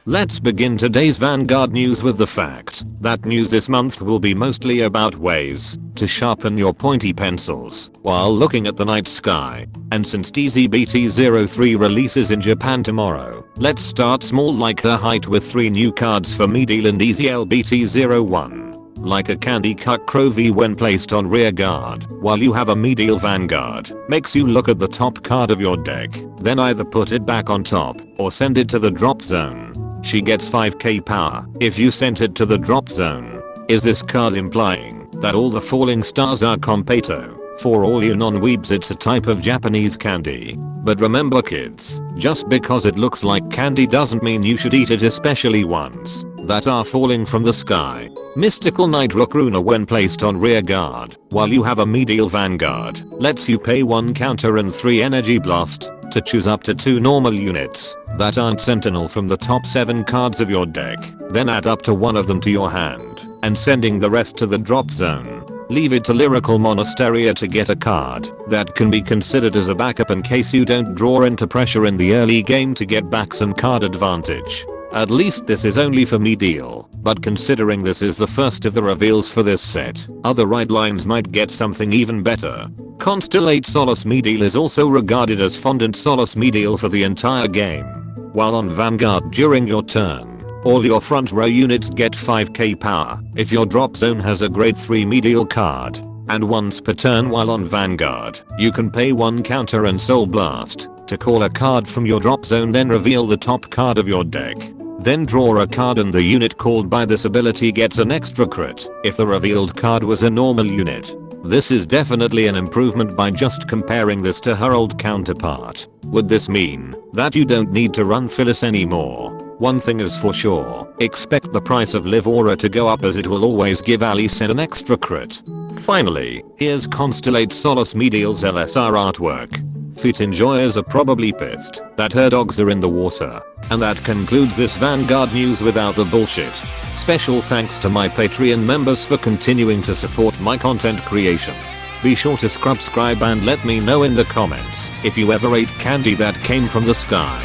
Let's begin today's Vanguard news with the fact that news this month will be mostly about ways to sharpen your pointy pencils while looking at the night sky. And since DZBT03 releases in Japan tomorrow, let's start small like her height with 3 new cards for Mediell and EZLBT01. Like a candy cut Crovy when placed on rear guard, while you have a Mediell Vanguard, makes you look at the top card of your deck, then either put it back on top or send it to the drop zone. She gets 5k power if you sent it to the drop zone. Is this card implying that all the falling stars are Competo? For all you non-weebs, it's a type of Japanese candy. But remember kids, just because it looks like candy doesn't mean you should eat it, especially ones that are falling from the sky. Mystical Night Rook Runa when placed on rear guard, while you have a Mediell Vanguard, lets you pay 1 counter and 3 energy blast to choose up to 2 normal units that aren't Sentinel from the top 7 cards of your deck, then add up to 1 of them to your hand, and sending the rest to the drop zone. Leave it to Lyrical Monasteria to get a card that can be considered as a backup in case you don't draw into pressure in the early game to get back some card advantage. At least this is only for Mediell, but considering this is the first of the reveals for this set, other right lines might get something even better. Constellate Solace Mediell is also regarded as Fondant Solace Mediell for the entire game. While on Vanguard during your turn, all your front row units get 5k power if your drop zone has a grade 3 Mediell card. And once per turn while on Vanguard, you can pay 1 counter and Soul Blast to call a card from your drop zone, then reveal the top card of your deck. Then draw a card and the unit called by this ability gets an extra crit if the revealed card was a normal unit. This is definitely an improvement by just comparing this to her old counterpart. Would this mean that you don't need to run Phyllis anymore? One thing is for sure, expect the price of Live Aura to go up as it will always give Alice an extra crit. Finally, here's Constellate Solace Mediell's LSR artwork. Feet enjoyers are probably pissed that her dogs are in the water. And that concludes this Vanguard news without the bullshit. Special thanks to my Patreon members for continuing to support my content creation. Be sure to subscribe and let me know in the comments if you ever ate candy that came from the sky.